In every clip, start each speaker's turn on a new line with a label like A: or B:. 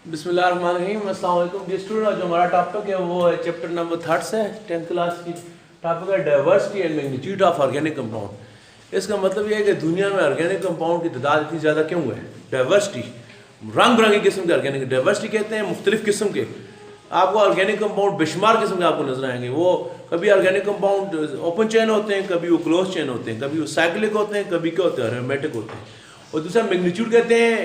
A: बिस्मिल्लाहिर्रहमानिर्रहीम, अस्सलाम वालेकुम डियर स्टूडेंट। जो हमारा टॉपिक है वो है चैप्टर नंबर 3 से 10th क्लास की टॉपिक है diversity and magnitude of organic compound. इसका मतलब ये है कि दुनिया में ऑर्गेनिक कंपाउंड की तादाद इतनी ज़्यादा क्यों है। डाइवर्सिटी, रंग बिरंगी किस्म के ऑर्गेनिक, डाइवर्सिटी कहते हैं मुख्तलिफ किस्म के। आपको ऑर्गेनिक कंपाउंड बेशुमार किस्म के आपको नजर आएंगे। वो कभी ऑर्गेनिक कंपाउंड ओपन चेन होते हैं, कभी वो क्लोज चेन होते हैं, कभी वो साइक्लिक होते हैं, कभी क्या होते हैं एरोमेटिक होते हैं। और दूसरा मैग्नीट्यूड कहते हैं,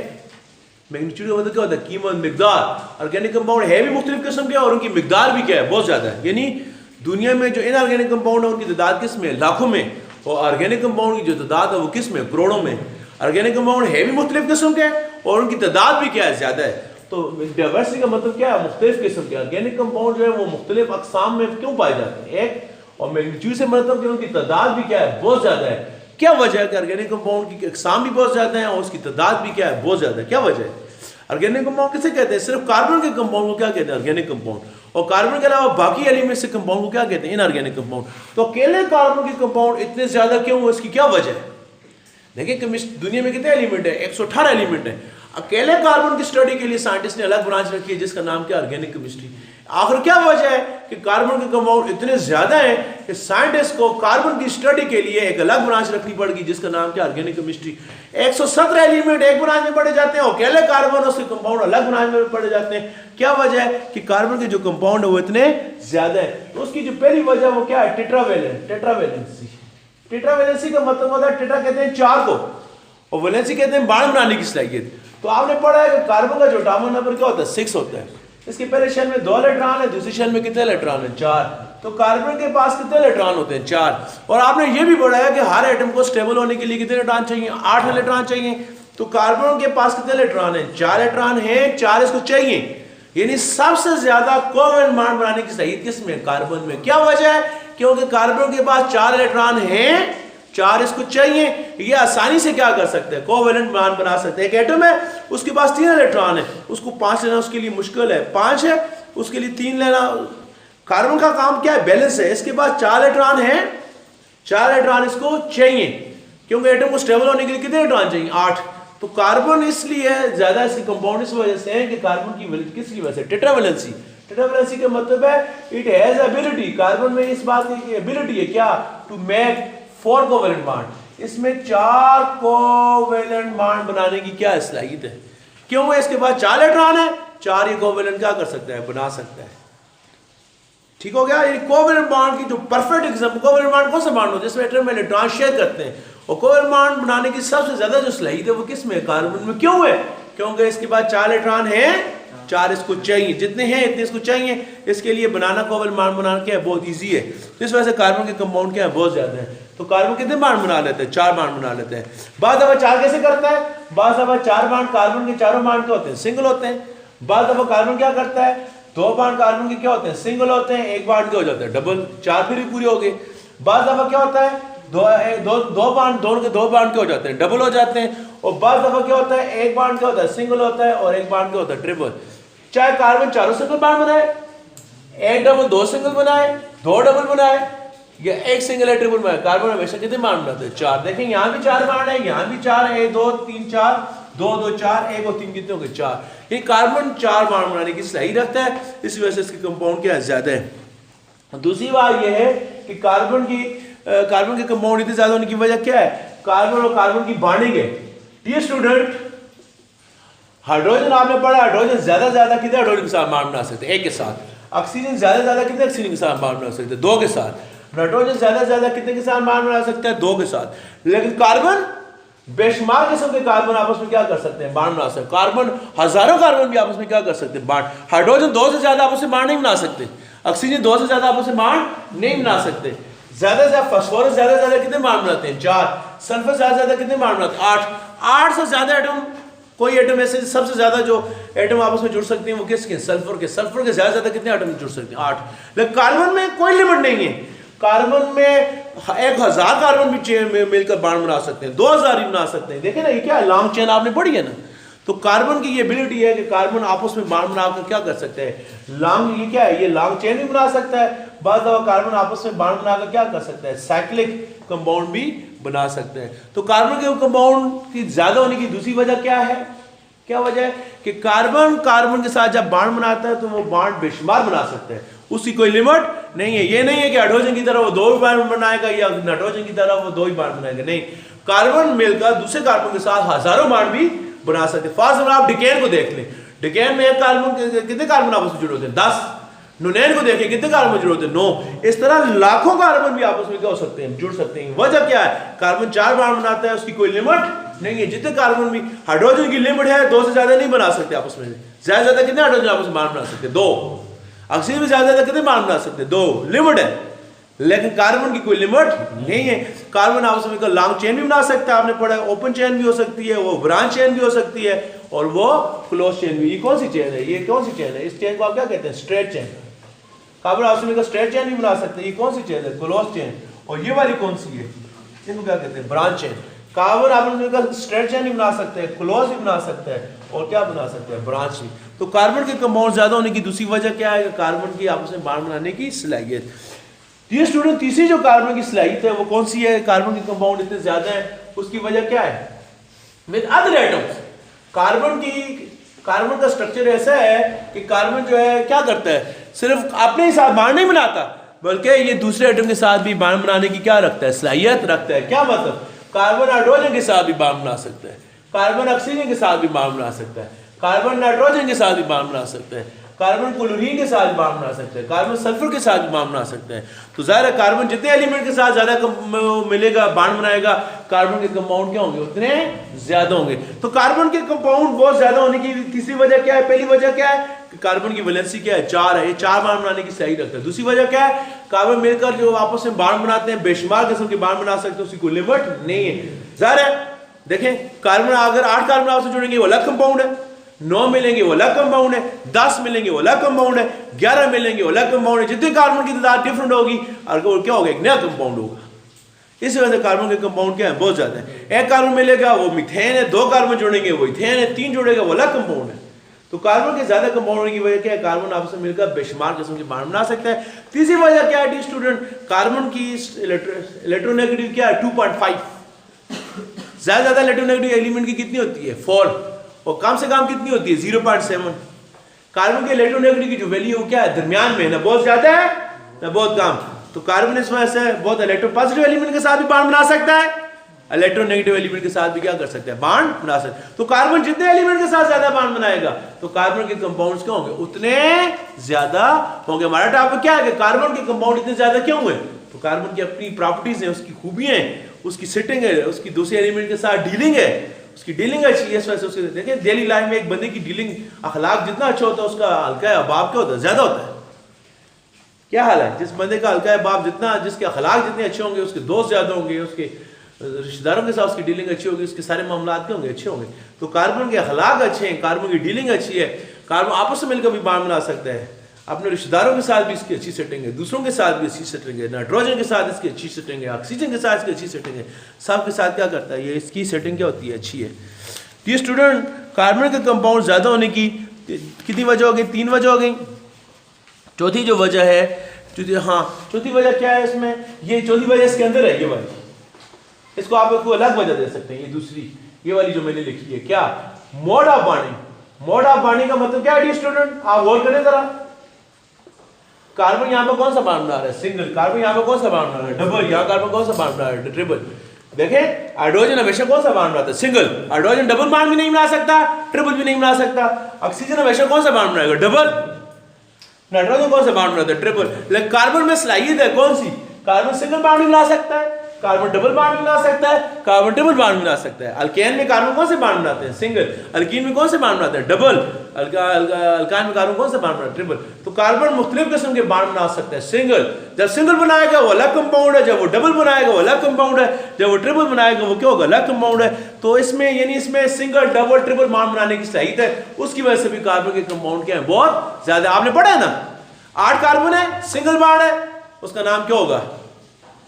A: मैग्नीट्यूड का मतलब क्या होता है कीमत, मिकदार। ऑर्गेनिक कंपाउंड है भी मुख्तलिफ किस्म के और उनकी मिकदार भी क्या है बहुत ज़्यादा है। यानी दुनिया में जो इनऑर्गेनिक कंपाउंड है उनकी तादाद किस में, लाखों में, और ऑर्गेनिक कंपाउंड की जो तादाद है वो किस में, करोड़ों में। ऑर्गेनिक कंपाउंड है भी मुख्तलिफ किस्म के और उनकी तादाद भी क्या है, ज़्यादा है। तो डाइवर्सिटी का मतलब क्या है, मुख्तलिफ किस्म के ऑर्गेनिक कंपाउंड जो है वो मुख्तलिफ अकसाम में क्यों पाए जाते हैं एक। और मैग्नीट्यूड से मतलब कि उनकी तादाद भी क्या है, बहुत ज़्यादा है। क्या वजह है कि ऑर्गेनिक कंपाउंड की अकसाम भी बहुत ज़्यादा है और उसकी तादाद भी क्या है, बहुत ज़्यादा है। क्या वजह है। ऑर्गेनिक कंपाउंड किसे कहते हैं, सिर्फ कार्बन के कंपाउंड को क्या कहते हैं, ऑर्गेनिक कंपाउंड। और कार्बन के अलावा बाकी एलिमेंट से कंपाउंड को क्या कहते हैं, इनऑर्गेनिक कंपाउंड। तो अकेले कार्बन के कंपाउंड इतने ज्यादा क्यों है, इसकी क्या वजह है। देखिए दुनिया में कितने एलिमेंट है, 118 एलिमेंट है। अकेले कार्बन की स्टडी के लिए साइंटिस्ट ने अलग ब्रांच रखी है जिसका नाम क्या, ऑर्गेनिक केमिस्ट्री। आखिर क्या वजह है कि कार्बन के कंपाउंड इतने ज्यादा हैं कि साइंटिस्ट को कार्बन की स्टडी के लिए एक अलग ब्रांच रखनी पड़ेगी जिसका नाम क्या, ऑर्गेनिक केमिस्ट्री। 117 एलिमेंट एक ब्रांच में पढ़े जाते हैं और अकेले कार्बन उसके कंपाउंड अलग ब्रांच में पढ़े जाते हैं। क्या वजह है कि कार्बन के जो कंपाउंड है वो इतने ज्यादा है। तो उसकी जो पहली वजह वो क्या है, टेट्रावैलेंसी। टेट्रावैलेंसी का मतलब होता है, टेट्रा कहते हैं 4 को और वैलेंसी कहते हैं बाण बनाने की सलाहियत। तो आपने पढ़ा है कि कार्बन का जो एटॉमिक नंबर क्या होता है, 6 होता है। इसके पहले शेल में 2 इलेक्ट्रॉन है, दूसरी शेल में कितने इलेक्ट्रॉन है, 4। तो कार्बन के पास कितने इलेक्ट्रॉन होते हैं, 4। और आपने ये भी पढ़ा है कि हर एटम को स्टेबल होने के लिए कितने इलेक्ट्रॉन चाहिए, 8 इलेक्ट्रॉन चाहिए। तो कार्बन के पास कितने इलेक्ट्रॉन है, 4 इलेक्ट्रॉन है, 4 इसको चाहिए। यानी सबसे ज्यादा कोवेलेंट बॉन्ड बनाने की सलाहियत किसमें, कार्बन में। क्या वजह है, क्योंकि कार्बन के पास 4 इलेक्ट्रॉन हैं, 4 इसको चाहिए। ये आसानी से क्या कर सकते हैं, कोवेलेंट बॉन्ड बना सकते हैं। एक एटम है उसके पास 3 इलेक्ट्रॉन है, उसको 5 लेना उसके लिए मुश्किल है, 5 है उसके लिए 3 लेना। कार्बन का काम क्या है, बैलेंस है। इसके पास 4 इलेक्ट्रॉन है, 4 इलेक्ट्रॉन इसको चाहिए क्योंकि एटम को स्टेबल होने के लिए कितने इलेक्ट्रॉन चाहिए, 8। तो कार्बन इसलिए ज्यादा इसके कंपाउंड इस वजह से है कि कार्बन की किसकी वजह से, टेट्रावैलेंसी। टेट्रावैलेंसी का मतलब है इट हैज एबिलिटी, कार्बन में इस बात की एबिलिटी है क्या, टू मेक 4 कोवेलेंट बॉन्ड। इसमें 4 कोवेलेंट बॉन्ड बनाने की क्या सलाहियत है। क्यों है, इसके पास 4 इलेक्ट्रॉन है, 4 ये कोवेलेंट क्या कर सकता है, बना सकता है। ठीक हो गया। ये कोवेलेंट बॉन्ड की जो परफेक्ट एग्जांपल, कोवेलेंट बॉन्ड कौन सा बॉन्ड होता है जिसमें एटम में इलेक्ट्रॉन शेयर करते हैं। और कोवेलेंट बॉन्ड बनाने की सबसे ज्यादा जो सलाहियत है वो किस में, कार्बन में। क्यों है, क्योंकि इसके पास 4 इलेक्ट्रॉन है, 4 इसको चाहिए, जितने हैं इतने इसको चाहिए। इसके लिए बनाना कोवेलेंट बॉन्ड बनाना क्या है, बहुत ईजी है। तो इस वजह से कार्बन के कंपाउंड क्या है, बहुत ज्यादा है। तो कार्बन कितने बॉन्ड बना लेते हैं, 4 बॉन्ड बना लेते हैं। बाद दफा 4 कैसे करता है, बाद दफा 4 बॉन्ड कार्बन के चारों बॉन्ड क्या होते हैं, सिंगल होते हैं। बाद दफा कार्बन क्या करता है, 2 बॉन्ड कार्बन के क्या होते हैं, सिंगल होते हैं, 1 बॉन्ड क्या हो जाता है, डबल। 4 फिर भी पूरी हो गई। बाद दफा क्या होता है, दो बॉन्ड, दोनों के 2 बॉन्ड क्या हो जाते हैं, डबल हो जाते हैं। और बाद दफा क्या होता है, 1 बॉन्ड क्या होता है, सिंगल होता है और 1 बॉन्ड क्या होता है, ट्रिपल। चाहे कार्बन 4 सिंगल बॉन्ड बनाए, 1 डबल 2 सिंगल बनाए, 2 डबल बनाए या 1 सिंगल है, ट्रिपल बनाए, कार्बन हमेशा कितने बॉन्ड बनाते हैं, 4। देखें यहाँ भी 4 बॉन्ड है, यहाँ भी 4 है, 1 2 3 4, 2 2 4, 1 और 3 कितने हो गए, 4। ये कार्बन 4 बॉन्ड बनाने की सही रखता है, इस वजह से इसके कंपाउंड क्या ज्यादा है। दूसरी बात यह है कि कार्बन के कंपाउंड इतने ज्यादा होने की वजह क्या है, कार्बन और कार्बन की बॉन्डिंग है। डियर स्टूडेंट, हाइड्रोजन आपने पढ़ा, हाइड्रोजन ज्यादा कितने हाइड्रोजन के साथ बॉन्ड बना सकते हैं, 1 के साथ। ऑक्सीजन ज्यादा कितने ऑक्सीजन के साथ बॉन्ड बना सकते हैं, 2 के साथ। नाइट्रोजन ज्यादा कितने के साथ बॉन्ड बना सकते हैं, 2 के साथ। लेकिन कार्बन बेशुमार किस्म के कार्बन आपस में क्या कर सकते हैं, बॉन्ड बना सकते हैं। कार्बन हजारों कार्बन भी आपस में क्या कर सकते हैं, बॉन्ड। हाइड्रोजन 2 से ज्यादा आपस में बॉन्ड नहीं बना सकते, ऑक्सीजन 2 से ज्यादा आपस में बॉन्ड नहीं बना सकते। ज्यादा फास्फोरस ज्यादा कितने बॉन्ड बनाते हैं, 4। सल्फर ज्यादा कितने बॉन्ड बनाते हैं, 8 से ज्यादा एटम, कोई एटम ऐसे सबसे ज्यादा जो एटम आपस में जुड़ सकते हैं वो किसके, सल्फर के। सल्फर के ज्यादा कितने एटम जुड़ सकते हैं, 8। लेकिन कार्बन में कोई लिमिट नहीं है। कार्बन में 1000 कार्बन भी मिलकर बॉन्ड बना सकते हैं, 2000 भी बना सकते हैं। देखें ना, ये क्या है, लॉन्ग चेन आपने पढ़ी है ना। तो कार्बन की ये एबिलिटी है कि कार्बन आपस में बॉन्ड बनाकर क्या कर सकते हैं, लॉन्ग, ये क्या है, ये लॉन्ग चेन भी बना सकता है। बाद दफा कार्बन आपस में बॉन्ड बनाकर क्या कर सकता है, साइक्लिक कंपाउंड भी बना सकते हैं। तो कार्बन के कंपाउंड की ज्यादा होने की दूसरी वजह क्या है, क्या वजह है कि कार्बन कार्बन के साथ जब बॉन्ड बनाता है तो वो बॉन्ड बेशुमार बना सकता है, उसकी कोई लिमिट नहीं है। ये नहीं है कि हाइड्रोजन की तरह वो 2 ही बॉन्ड बनाएगा या नाइट्रोजन की तरह वो 2 ही बॉन्ड बनाएगा, नहीं, कार्बन मिलकर दूसरे कार्बन के साथ हजारों बॉन्ड भी बना सकते हैं। फॉर एग्जाम्पल आप डिकेन को देख लें, डिकेन में एक कार्बन कितने कार्बन आपस में जुड़े होते हैं 10, नोनेन को देखिए कितने कार्बन जुड़े होते हैं 9। इस तरह लाखों कार्बन भी आपस में क्या हो सकते हैं, जुड़ सकते हैं। वजह क्या है, कार्बन 4 बॉन्ड बनाता है, उसकी कोई लिमिट नहीं है। जितने कार्बन भी, हाइड्रोजन की लिमिट है 2 से ज्यादा नहीं बना सकते आपस में, ज्यादा ज्यादा कितने हाइड्रोजन आपस में बॉन्ड बना सकते हैं 2, ऑक्सीजन में ज्यादा ज्यादा कितने बॉन्ड बना सकते हैं 2, लिमिट है। लेकिन कार्बन की कोई लिमिट नहीं है। कार्बन आपस में लॉन्ग चेन भी बना सकता है, आपने पढ़ा है, ओपन चेन भी हो सकती है, वो ब्रांच चेन भी हो सकती है, और वो क्लोज चेन भी। ये कौन सी चेन है, ये कौन सी चेन है, इस चेन को आप क्या कहते हैं, स्ट्रेट चेन। कार्बन आपस में स्ट्रेट चेन भी बना सकते हैं, ये कौन सी चेन है, क्लोज चेन। और ये वाली कौन सी है, इनको क्या कहते हैं, ब्रांच चेन। कार्बन आपस में स्ट्रेट चेन भी बना सकते हैं, क्लोज भी बना सकते हैं, और क्या बना सकते हैं, ब्रांच भी। तो कार्बन के कंपाउंड ज्यादा होने की दूसरी वजह क्या है, कार्बन की आपस में बॉन्ड बनाने की सलाहियत। ये स्टूडेंट तीसरी जो कार्बन की सलाहियत है वो कौन सी है, कार्बन के कंपाउंड इतने ज्यादा है, उसकी वजह क्या है, विद अदर एटम्स। कार्बन का स्ट्रक्चर ऐसा है कि कार्बन जो है क्या करता है, सिर्फ अपने ही साथ बॉन्ड नहीं बनाता, बल्कि ये दूसरे एटम के साथ भी बॉन्ड बनाने की क्या रखता है, सलाहियत रखता है। क्या मतलब, कार्बन हाइड्रोजन के साथ भी बॉन्ड बना सकता है, कार्बन ऑक्सीजन के साथ भी बॉन्ड बना सकता है, कार्बन नाइट्रोजन के साथ भी बॉन्ड बना सकता है, कार्बन क्लोरीन के साथ बॉन्ड बना सकते हैं, कार्बन सल्फर के साथ बॉन्ड बना सकते हैं। तो जाहिर है कार्बन जितने एलिमेंट के साथ ज्यादा मिलेगा, बॉन्ड बनाएगा, कार्बन के कंपाउंड क्या होंगे, उतने ज्यादा होंगे। तो कार्बन के कंपाउंड बहुत ज्यादा होने की तीसरी वजह क्या है, पहली वजह क्या है कि कार्बन की वैलेंसी क्या है, 4 है, ये 4 बॉन्ड बनाने की सही रखता है। दूसरी वजह क्या है, कार्बन मिलकर जो आपस में बॉन्ड बनाते हैं, बेशुमार किस्म के बॉन्ड बना सकते हैं, उसकी कोई लिमिट नहीं है। जाहिर है देखें, कार्बन अगर 8 कार्बन आपस में जुड़ेंगे वो अलग कंपाउंड है, 9 मिलेंगे वो अलग कंपाउंड है, 10 मिलेंगे वो अलग कंपाउंड है, 11 मिलेंगे वो अलग कंपाउंड है। जितने कार्बन की तादाद डिफरेंट होगी और क्या होगा, एक नया कंपाउंड होगा। इस वजह से कार्बन के कंपाउंड क्या है, बहुत ज्यादा है। एक कार्बन मिलेगा वो मीथेन है, 2 कार्बन जुड़ेंगे वो इथेन है, 3 जुड़ेगा वो अलग कंपाउंड है। तो कार्बन के ज्यादा कंपाउंड होने की वजह क्या है, कार्बन आपस में मिलकर बेशुमार किस्म के बॉन्ड बना सकता है। तीसरी वजह क्या है स्टूडेंट, कार्बन की इलेक्ट्रोनेगेटिव क्या है, 2.5। ज्यादा इलेक्ट्रोनेगेटिव एलिमेंट की कितनी होती है, 4, और कम से कम कितनी होती है, 0.7। कार्बन के इलेक्ट्रोनेगेटिव की जो वैल्यू है क्या है, दरमियान में, ना बहुत ज्यादा है ना बहुत कम। तो कार्बन इस वजह से बहुत इलेक्ट्रोपॉजिटिव एलिमेंट के साथ भी बॉन्ड बना सकता है, इलेक्ट्रोनेगेटिव एलिमेंट के साथ भी क्या कर सकता है, बॉन्ड बना सकता है। तो कार्बन जितने एलिमेंट के साथ ज्यादा बॉन्ड बनाएगा तो कार्बन के कंपाउंड्स क्या होंगे, उतने ज्यादा होंगे। हमारा टॉपिक क्या है कि कार्बन के कंपाउंड इतने ज्यादा क्यों हुए, तो कार्बन की अपनी प्रॉपर्टीज है, उसकी खूबियां हैं, उसकी सिटिंग है, उसकी दूसरे एलिमेंट के साथ डीलिंग है, उसकी डीलिंग अच्छी है। इस वजह से उसके देखिए डेली लाइफ में एक बंदे की डीलिंग अखलाक जितना अच्छा होता है उसका हल्का बाप क्या होता है, ज्यादा होता है। क्या हाल है, जिस बंदे का हल्का बाप जितना, जिसके अखलाक जितने अच्छे होंगे, उसके दोस्त ज्यादा होंगे, उसके रिश्तेदारों के साथ उसकी डीलिंग अच्छी होगी, उसके सारे मामला क्या होंगे, अच्छे होंगे। तो कार्बन के अखलाक अच्छे हैं, कार्बन की डीलिंग अच्छी है, कार्बन आपस में मिलकर भी बॉन्ड बना सकता है, अपने रिश्तेदारों के साथ भी इसकी अच्छी सेटिंग है, दूसरों के साथ भी अच्छी सेटिंग है, नाइट्रोजन के साथ इसकी अच्छी सेटिंग है, ऑक्सीजन के साथ इसकी अच्छी सेटिंग है, सब के साथ क्या करता है, ये इसकी सेटिंग क्या होती है, अच्छी है। ये स्टूडेंट कार्बन के कंपाउंड ज्यादा होने की कितनी वजह हो गई, 3 वजह हो गई। चौथी जो वजह है, चौथी वजह क्या है इसमें, ये चौथी वजह इसके अंदर है, ये वाली, इसको आप इसको अलग वजह दे सकते हैं। ये दूसरी, ये वाली जो मैंने लिखी है, क्या, mode of bonding. Mode of bonding का मतलब क्या है स्टूडेंट, आप गौर करें जरा। कार्बन यहाँ पे कौन सा बॉन्ड बना रहा है, सिंगल। कार्बन यहाँ पे कौन सा बॉन्ड बना रहा है, डबल। यहाँ कार्बन कौन सा बॉन्ड बना रहा है, ट्रिपल। देखें हाइड्रोजन हमेशा कौन सा बॉन्ड बनाता है, सिंगल। हाइड्रोजन डबल बॉन्ड भी नहीं बना सकता, ट्रिपल भी नहीं बना सकता। ऑक्सीजन हमेशा कौन सा बॉन्ड बनाएगा, डबल। नाइट्रोजन कौन सा बॉन्ड बनाता है, ट्रिपल। लेकिन कार्बन में सलाहियत है कौन सी, कार्बन सिंगल बॉन्ड भी बना सकता है, कार्बन डबल बॉन्ड बना सकता है, कार्बन ट्रिपल बॉन्ड बना सकता है। अल्केन में कार्बन कौन से बॉन्ड बनाते हैं, सिंगल। अल्कीन में कौन से बॉन्ड बनाते हैं, डबल। अल्काइन में कार्बन कौन से बॉन्ड बनाते हैं, ट्रिपल। तो कार्बन मुख्तलिफ किस्म के बॉन्ड बना सकता है, सिंगल। जब सिंगल बनाएगा वो अलग कंपाउंड है, जब वो डबल बनाएगा वो अलग कंपाउंड है, जब वो ट्रिपल बनाएगा वो क्या होगा, अलग कंपाउंड है। तो इसमें यानी इसमें सिंगल डबल ट्रिपल बॉन्ड बनाने की सलाहियत है, उसकी वजह से भी कार्बन के कंपाउंड क्या है, बहुत ज्यादा। आपने पढ़ा है ना, 8 कार्बन है, सिंगल बॉन्ड है, उसका नाम क्या होगा,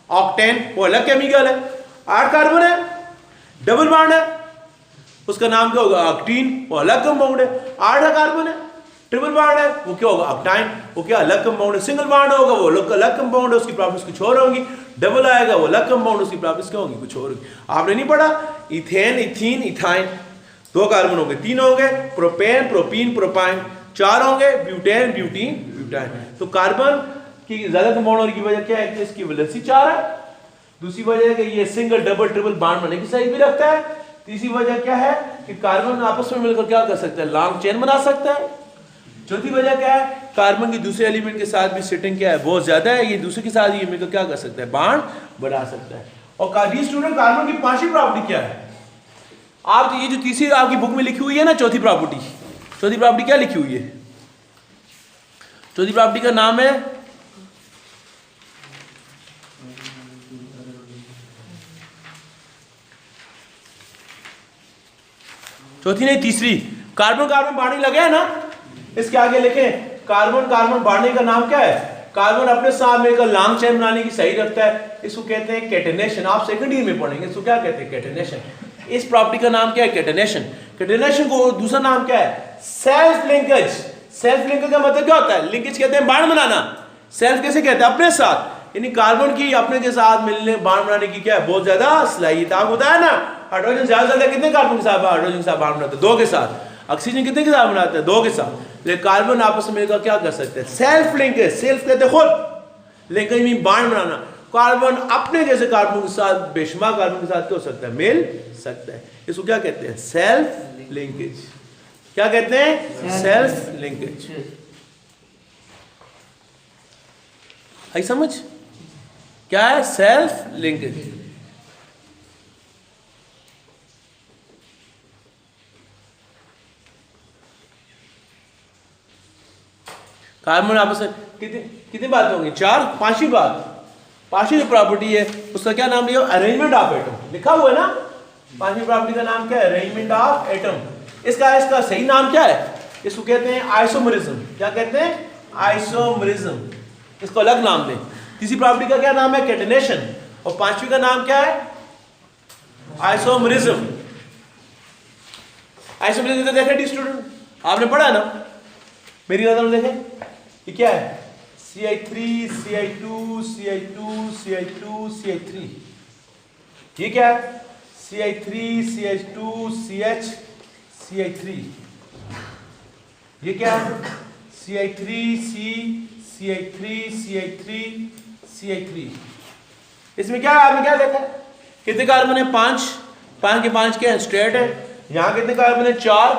A: ऑक्टेन, वो अलग केमिकल है। 8 कार्बन है, डबल बॉन्ड है, उसका नाम क्या होगा, ऑक्टीन, वो अलग कंपाउंड है। 8 कार्बन है, ट्रिपल बॉन्ड है, वो क्या होगा, ऑक्टाइन, वो क्या अलग कंपाउंड है। सिंगल बॉन्ड होगा वो अलग कंपाउंड है, उसकी प्रॉपर्टीज कुछ और होंगी। डबल आएगा वो अलग कंपाउंड, उसकी प्रॉपर्टीज क्या होंगी, कुछ और होंगी। आपने नहीं पढ़ा, इथेन, इथीन, इथाइन। 2 कार्बन हो गए, 3 हो गए प्रोपेन, प्रोपीन, प्रोपाइन, 4 होंगे ब्यूटेन, ब्यूटीन, ब्यूटाइन। तो कार्बन की ज्यादा कंपाउंड होने की वजह क्या है कि इसकी वैलेंसी 4 है। दूसरी वजह है कि ये सिंगल डबल ट्रिपल बॉन्ड बनने की साइज भी रखता है। तीसरी वजह क्या है कि कार्बन आपस में मिलकर क्या कर सकता है, लॉन्ग चेन बना सकता है। चौथी वजह क्या है, कार्बन की दूसरे एलिमेंट के साथ भी सिटिंग क्या है बहुत ज्यादा है, ये दूसरे के साथ ये मिलकर क्या कर सकता है, बॉन्ड बढ़ा सकता है। और स्टूडेंट कार्बन की 5वीं प्रॉपर्टी क्या है, आप तो ये जो तीसरी आपकी बुक में लिखी हुई है ना, चौथी प्रॉपर्टी क्या लिखी हुई है, चौथी प्रॉपर्टी का नाम है चौथी नहीं तीसरी, कार्बन कार्बन बांधने लगे है ना, इसके आगे लिखें कार्बन कार्बन बांधने का नाम क्या है, कार्बन अपने साथ मिलकर लॉन्ग चेन बनाने की सही रखता है, इसको कहते हैं कैटेनेशन। आप सेकंड ईयर में पढ़ेंगे इसको क्या कहते हैं, कैटेनेशन। इस प्रॉपर्टी का नाम क्या है, कैटेनेशन। कैटेनेशन को दूसरा नाम क्या है, सेल्फ लिंकेज। सेल्फ लिंकेज का मतलब क्या होता है, लिंकेज कहते हैं बांध बनाना, सेल्फ कैसे कहते हैं, अपने साथ, यानी कार्बन की अपने के साथ मिलने बांध बनाने की क्या है बहुत ज्यादा सलाहियत। आपको बताया ना, हाइड्रोजन ज्यादा कितने कार्बन के साथ हाइड्रोजन के साथ बांध बनाते हैं, 2 के साथ। ऑक्सीजन कितने के साथ बनाते हैं, 2 के साथ। लेकिन कार्बन आपस में मिलकर क्या कर सकते हैं, सेल्फ लिंकेज। सेल्फ कहते हैं खुद, लेकिन भी बांध बनाना। कार्बन अपने जैसे कार्बन के साथ बेशुमार कार्बन के साथ क्या हो सकता है, मिल सकता है। इसको क्या कहते हैं, सेल्फ लिंकेज। क्या कहते हैं, सेल्फ लिंकेज। आई समझ, क्या है सेल्फ लिंकेज। कार्बन आपस में कितनी बात होंगी, 4। 5वीं बात, 5वीं जो प्रॉपर्टी है उसका क्या नाम लिया, अरेंजमेंट ऑफ एटम। लिखा हुआ है ना, 5वीं प्रॉपर्टी का नाम क्या है, अरेंजमेंट ऑफ एटम। इसका सही नाम क्या है, इसको कहते हैं आइसोमरिज्म। क्या कहते हैं, आइसोमरिज्म। इसको अलग नाम दें। तीसरी प्रॉपर्टी का क्या नाम है, कैटेनेशन। और 5वीं का नाम क्या है, आइसोमरिज्म। आइसोमरिज्म देखें स्टूडेंट, आपने पढ़ा ना, मेरी नजर में देखें ये क्या है, CI3 CI2 CI2 CI2 CI3। ये क्या है, CI3 CH2 CH CI3। ये क्या है, CI3 C CI3 CI3 CI3। इसमें क्या है, आपने क्या देखा, कितने कार्बन है, 5। 5 के 5 क्या है, स्ट्रेट है। यहाँ कितने कार्बन है, 4।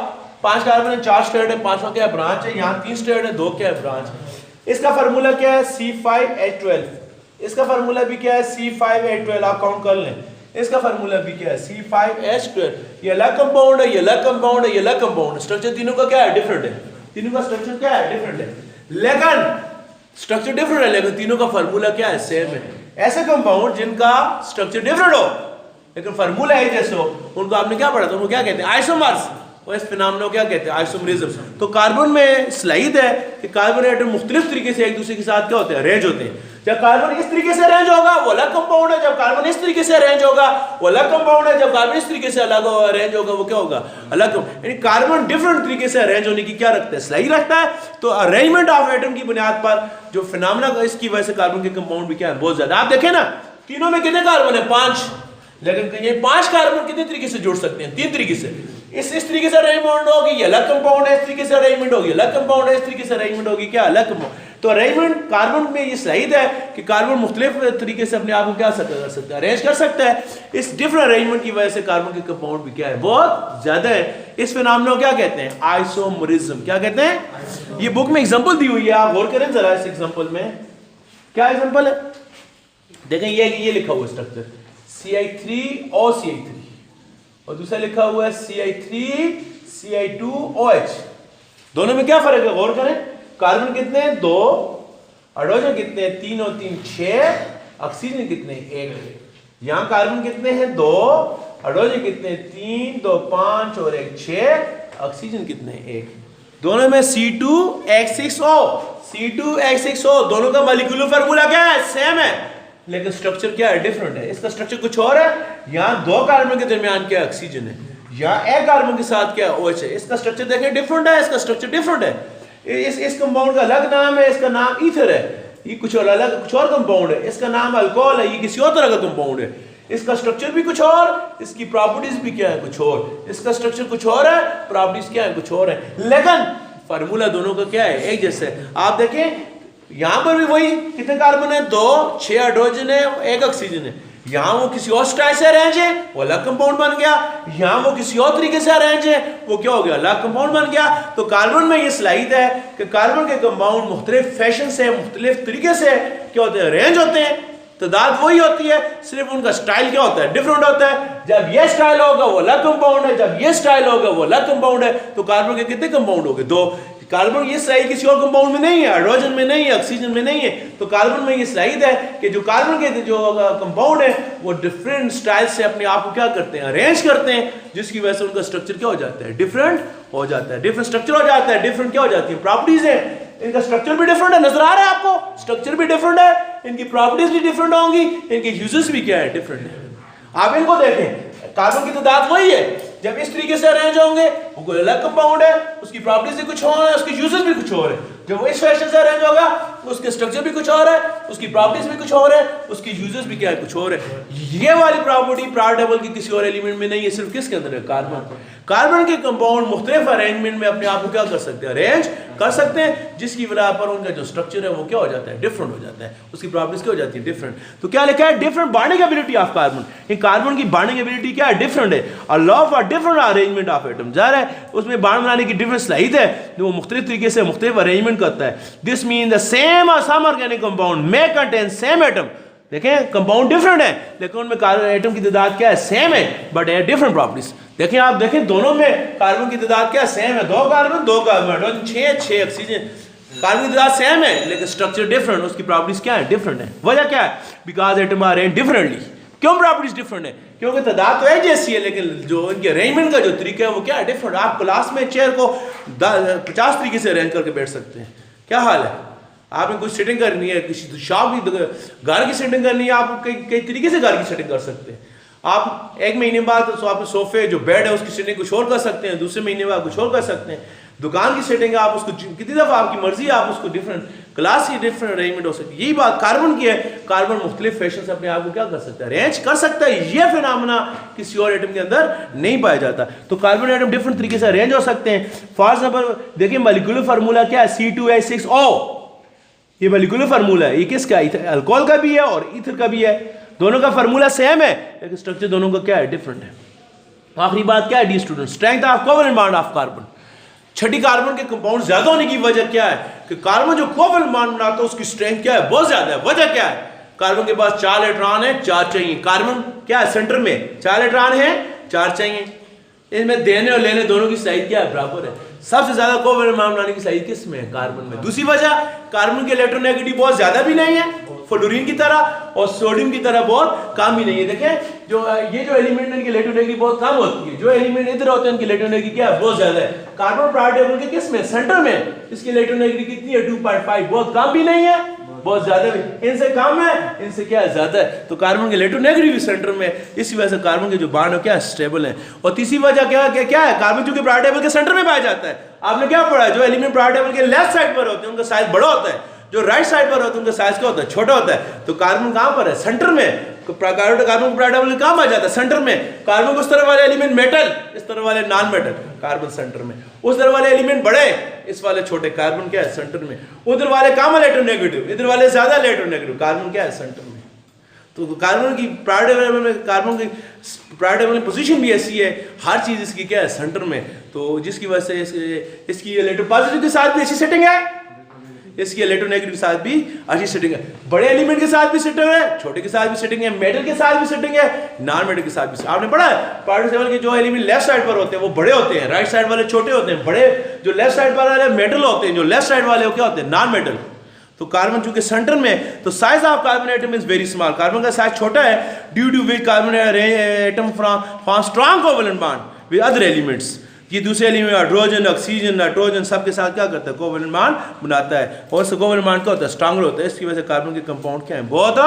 A: 5 कार्बन है, 4 स्ट्रेट है, 5वां क्या है, ब्रांच है। यहाँ 3 स्ट्रेट है, 2 क्या है, ब्रांच है। इसका फार्मूला क्या है, C5H12। इसका फार्मूला भी क्या है, C5H12। आप काउंट कर लें, इसका फार्मूला भी क्या है, C5H12। ये अलग कंपाउंड है, ये अलग कंपाउंड है, ये अलग कंपाउंड है। स्ट्रक्चर तीनों का क्या है, डिफरेंट है। तीनों का स्ट्रक्चर क्या है, डिफरेंट है। लेकिन स्ट्रक्चर डिफरेंट है, लेकिन तीनों का फार्मूला क्या है, सेम है। ऐसे कंपाउंड जिनका स्ट्रक्चर डिफरेंट हो लेकिन फार्मूला है जैसे हो, उनको आपने क्या पढ़ा था, उनको क्या कहते हैं, आइसोमर्स। और इस फिनोमेना को क्या कहते हैं, आइसोमरिज्म। तो कार्बन में सलाहियत है कि कार्बन एटम मुख्तलिफ तरीके से एक दूसरे के साथ क्या होते हैं, अरेंज होते हैं। जब कार्बन इस तरीके से अरेंज होगा वो अलग कंपाउंड है, जब कार्बन इस तरीके से अरेंज होगा वो अलग कंपाउंड है, जब कार्बन इस तरीके से अलग अरेंज होगा वो क्या होगा, अलग। यानी कार्बन डिफरेंट तरीके से अरेंज होने की क्या रखता है, सही रखता है। तो अरेंजमेंट ऑफ एटम की बुनियाद पर जो फिनोमेना इसकी वजह से कार्बन के कंपाउंड भी क्या है, बहुत ज्यादा। आप देखें ना, तीनों में कितने कार्बन है, 5। लेकिन ये 5 कार्बन कितने तरीके से जुड़ सकते हैं, 3 तरीके से। इस तरीके से अरेंजमेंट होगी, ये अलग कंपाउंड है, इस तरीके से अरेंजमेंट होगी, अलग कंपाउंड है, इस तरीके से अरेंजमेंट होगी, क्या अलग कंपाउंड। तो अरेंजमेंट कार्बन में ये सलाहियत है कि कार्बन मुख्तलिफ तरीके से अपने आप को क्या कर सकता है, अरेंज कर सकता है। इस डिफरेंट अरेंजमेंट की वजह से कार्बन के कंपाउंड भी क्या है, बहुत ज्यादा है। इस फिनोमेना को क्या कहते हैं, आइसोमरिज्म। क्या कहते हैं, ये बुक में एग्जांपल दी हुई है, आप गौर करें जरा इस एग्जांपल में। क्या एग्जांपल है, देखें ये लिखा हुआ स्ट्रक्चर CI3 और CI3, और दूसरा लिखा हुआ है CI3 CI2OH। दोनों में क्या फर्क है, गौर करें। कार्बन कितने हैं, 2। हाइड्रोजन कितने हैं, 3 और 3 6। ऑक्सीजन कितने हैं, 1। यहाँ कार्बन कितने हैं, 2। हाइड्रोजन कितने हैं, 3 2 5 और 1 6। ऑक्सीजन कितने हैं, 1। दोनों में C2H6O। C2H6O दोनों का मॉलिक्यूलर फार्मूला क्या है, सेम है, लेकिन स्ट्रक्चर क्या है, डिफरेंट है। इसका स्ट्रक्चर कुछ और है। यहाँ 2 कार्बन के दरमियान क्या ऑक्सीजन है, यहाँ 1 कार्बन के साथ क्या OH है। इसका स्ट्रक्चर देखें डिफरेंट है, इसका स्ट्रक्चर डिफरेंट है। इस कंपाउंड का अलग नाम है, इसका नाम ईथर है। ये कुछ और अलग, कुछ और कंपाउंड है, इसका नाम अल्कोहल है, ये किसी और तरह का कंपाउंड है। इसका स्ट्रक्चर भी कुछ और, इसकी प्रॉपर्टीज भी क्या है कुछ और, इसका स्ट्रक्चर कुछ और है, प्रॉपर्टीज क्या है कुछ और है, लेकिन फार्मूला दोनों का क्या है एक जैसे है। आप देखें यहां पर भी वही कितने कार्बन है, 2, 6 हाइड्रोजन है, 1 ऑक्सीजन है। यहाँ वो किसी और स्टाइल से अरेंज है, वो अलग कंपाउंड बन गया। यहाँ वो किसी और तरीके से अरेंज है, वो क्या हो गया, अलग कंपाउंड बन गया। तो कार्बन में ये सलाहियत है कि कार्बन के कंपाउंड मुख्तलिफ फैशन से, मुख्तलिफ तरीके से क्या होते हैं, अरेंज होते हैं। तादाद वही होती है, सिर्फ उनका स्टाइल क्या होता है, डिफरेंट होता है। जब ये स्टाइल होगा वो अलग कंपाउंड है, जब ये स्टाइल होगा वो अलग कंपाउंड है। तो कार्बन के कितने कंपाउंड हो गए, 2। कार्बन ये सलाहियत किसी और कंपाउंड में नहीं है, हाइड्रोजन में नहीं है, ऑक्सीजन में नहीं है। तो कार्बन में ये सलाहियत है कि जो कार्बन के जो कंपाउंड है वो डिफरेंट स्टाइल से अपने आप को क्या करते हैं, अरेंज करते हैं, जिसकी वजह से उनका स्ट्रक्चर क्या हो जाता है, डिफरेंट हो जाता है। डिफरेंट स्ट्रक्चर हो जाता है, डिफरेंट क्या हो जाती है, प्रॉपर्टीज है। इनका स्ट्रक्चर भी डिफरेंट है, नजर आ रहा है आपको, स्ट्रक्चर भी डिफरेंट है, इनकी प्रॉपर्टीज भी डिफरेंट होंगी, इनके यूजेस भी क्या है, डिफरेंट है। आप इनको देखें, कार्बन की तादाद वही है, जब इस तरीके से अरेंज होंगे वो कोई अलग कंपाउंड है, उसकी प्रॉपर्टीज भी कुछ और है, उसके यूजेस भी कुछ और है। जब वो इस फैशन से अरेंज होगा उसके स्ट्रक्चर भी कुछ और है, उसकी प्रॉपर्टीज भी कुछ और है, उसकी यूजेस भी क्या है, कुछ और है। ये वाली प्रॉपर्टी पीरियोडिक टेबल की किसी और एलिमेंट में नहीं है, सिर्फ किसके अंदर है, कार्बन। कार्बन के कंपाउंड मुख्तलिफ अरेंजमेंट में अपने आप को क्या कर सकते हैं, अरेंज कर सकते हैं, जिसकी वजह पर उनका जो स्ट्रक्चर है वो क्या हो जाता है, डिफरेंट हो जाता है, उसकी प्रॉपर्टीज क्या हो जाती है, डिफरेंट। तो क्या लिखा है, different bonding ability of carbon. ये कार्बन की बॉन्डिंग एबिलिटी क्या है, डिफरेंट है। Allow for different arrangement of atom, जाहिर है उसमें बॉन्ड बनाने की डिफरेंट सलाहियत है, जो वो मुख्तलिफ तरीके से मुख्तलिफ अरेंजमेंट करता है। दिस मीन द सेम और some organic compound may contain same atom. देखें कंपाउंड डिफरेंट है लेकिन उनमें कार्बन एटम की तादाद क्या है, सेम है, बट है डिफरेंट प्रॉपर्टीज। देखें आप देखें दोनों में कार्बन की तादाद क्या है, सेम है, 2 कार्बन 2 कार्बन, 6 ऑक्सीजन। कार्बन की तादाद सेम है लेकिन स्ट्रक्चर डिफरेंट, उसकी प्रॉपर्टीज क्या है, डिफरेंट है। वजह क्या है, because atom are arranged differently. क्यों प्रॉपर्टीज डिफरेंट है, क्योंकि तादाद तो है जैसी है लेकिन जो इनके अरेंजमेंट का जो तरीका है वो क्या है, डिफरेंट। आप क्लास में चेयर को 50 तरीके से अरेंज करके बैठ सकते हैं, क्या हाल है। आपने कुछ सेटिंग करनी है, किसी शॉप की घर की सेटिंग करनी है, आप कई तरीके से घर की सेटिंग कर सकते हैं। आप 1 महीने बाद तो आप सोफे जो बेड है उसकी सेटिंग कुछ और कर सकते हैं, दूसरे महीने बाद कुछ और कर सकते हैं। दुकान की सेटिंग है, आप उसको कितनी दफ़ा आपकी मर्जी है, आप उसको डिफरेंट क्लास की डिफरेंट अरेंजमेंट हो सकती है। यही बात कार्बन की है, कार्बन मुख्तलिफ फैशन से अपने आप को क्या कर सकता है, अरेंज कर सकता है। ये फिनोमेना किसी और एटम के अंदर नहीं पाया जाता। तो कार्बन एटम डिफरेंट तरीके से अरेंज हो सकते हैं। फॉर एग्जाम्पल देखिए मॉलिक्यूलर फार्मूला क्या है, C2H6O। ये मॉलिक्यूलर फार्मूला है, ये किसका है, अल्कोहल का भी है और ईथर का भी है। दोनों का फार्मूला सेम है लेकिन स्ट्रक्चर दोनों का क्या है, डिफरेंट है। आखिरी बात क्या है dear student, strength of covalent bond of carbon. Chhathi carbon के कंपाउंड ज्यादा होने की वजह क्या है कि कार्बन जो कोवेलेंट बॉन्ड बनाता है उसकी स्ट्रेंथ क्या है, बहुत ज्यादा है। वजह क्या है, कार्बन के पास 4 इलेक्ट्रॉन है, 4 चाहिए। कार्बन क्या है, सेंटर में 4 इलेक्ट्रॉन है, 4 चाहिए। इसमें देने और लेने दोनों की साइज क्या है, बराबर है। सबसे ज्यादा कोवेलेंट बॉन्ड बनाने की साइज किस में है, कार्बन में। दूसरी वजह कार्बन के इलेक्ट्रोनेगेटिव बहुत ज्यादा भी नहीं है फ्लोरीन की तरह और सोडियम की तरह बहुत कम भी नहीं है। देखें जो ये जो एलिमेंट है इनकी इलेक्ट्रोनेगेटिव बहुत कम होती है, जो एलिमेंट इधर होते हैं इनकी इलेक्ट्रोनेगेटिव क्या है, बहुत ज्यादा है। कार्बन पीरियोडिक टेबल के किस में, सेंटर में, इसकी इलेक्ट्रोनेगेटिव कितनी है, 2.5, बहुत कम भी नहीं है बहुत ज्यादा भी। इनसे कम है, इनसे क्या है, ज्यादा है। तो कार्बन के इलेक्ट्रोनेगेटिव भी सेंटर में, इसी वजह से कार्बन के जो बॉन्ड है क्या स्टेबल है। और तीसरी वजह क्या है, कार्बन चूंकि पीरियोडिक टेबल के सेंटर में पाया जाता है। आपने क्या पढ़ा, जो एलिमेंट पीरियोडिक टेबल के लेफ्ट साइड पर होते हैं उनका साइज बड़ा होता है, जो राइट साइड पर होता है उनका साइज क्या होता है, छोटा होता है। तो कार्बन कहां पर है, सेंटर में। कार्बन पीरियोडिक टेबल कहां आ जाता है, सेंटर में। कार्बन को उस तरह वाले एलिमेंट मेटल, इस तरह वाले नॉन मेटल, कार्बन सेंटर में। उस तरह वाले एलिमेंट बड़े, इस वाले छोटे, कार्बन क्या है, सेंटर में। उधर वाले कम इलेक्ट्रोनेगेटिव, इधर वाले ज्यादा इलेक्ट्रोनेगेटिव, कार्बन क्या है, सेंटर में। तो कार्बन की पीरियोडिक टेबल में, कार्बन की पीरियोडिक टेबल में पोजीशन भी ऐसी है, हर चीज इसकी क्या है, सेंटर में। तो जिसकी वजह से इसकी इलेक्ट्रोपॉजिटिव के साथ भी अच्छी सेटिंग है, इसकी इलेक्ट्रोनेगेटिव के साथ भी अच्छी सेटिंग है। बड़े एलिमेंट के साथ भी सेटिंग है, छोटे के साथ भी सेटिंग है, मेटल के साथ भी सेटिंग है, नॉन मेटल के साथ भी। आपने पढ़ा है पीरियोडिक टेबल के जो एलिमेंट लेफ्ट साइड पर होते हैं वो बड़े होते हैं, राइट साइड वाले छोटे होते हैं। बड़े जो लेफ्ट साइड पर वाले मेटल होते हैं, जो लेफ्ट साइड वाले वो क्या होते हैं, नॉन मेटल। तो कार्बन चूंकि सेंटर में, तो size of carbon atom is very small. Carbon का साइज छोटा है, due to which carbon atom form strong covalent bond with other elements. ये दूसरे एलिमेंट हाइड्रोजन, ऑक्सीजन, नाइट्रोजन सबके साथ क्या करता है, कोवेलेंट बॉन्ड बनाता है। और कोवेलेंट बॉन्ड क्या होता है, स्ट्रॉन्गर होता है। इसकी वजह से कार्बन के कंपाउंड क्या है, बहुत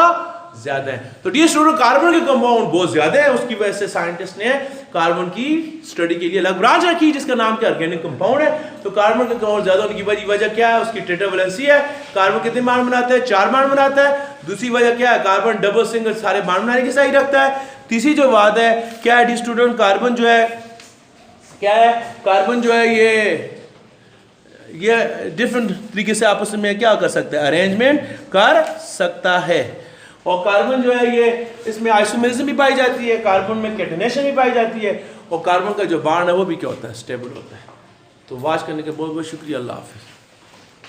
A: ज्यादा है। तो डियर स्टूडेंट, कार्बन के कंपाउंड बहुत ज्यादा है, उसकी वजह से साइंटिस्ट ने कार्बन की स्टडी के लिए अलग ब्रांच रखी जिसका नाम क्या ऑर्गेनिक कंपाउंड है। तो कार्बन के कंपाउंड ज्यादा होने की वजह क्या है? उसकी टेट्रा वैलेंसी है। कार्बन कितने बॉन्ड बनाता है? 4 बॉन्ड बनाता है। दूसरी वजह क्या है? कार्बन डबल सिंगल सारे बॉन्ड बनाने की सही रखता है। तीसरी जो बात है क्या है डियर स्टूडेंट, कार्बन जो है क्या है, कार्बन जो है ये डिफरेंट तरीके से आपस में क्या कर सकता है? अरेंजमेंट कर सकता है। और कार्बन जो है ये इसमें आइसोमेरिज्म भी पाई जाती है, कार्बन में कैटेनेशन भी पाई जाती है, और कार्बन का जो बॉन्ड है वो भी क्या होता है? स्टेबल होता है। तो वॉच करने के बहुत बहुत शुक्रिया। अल्लाह हाफिज़।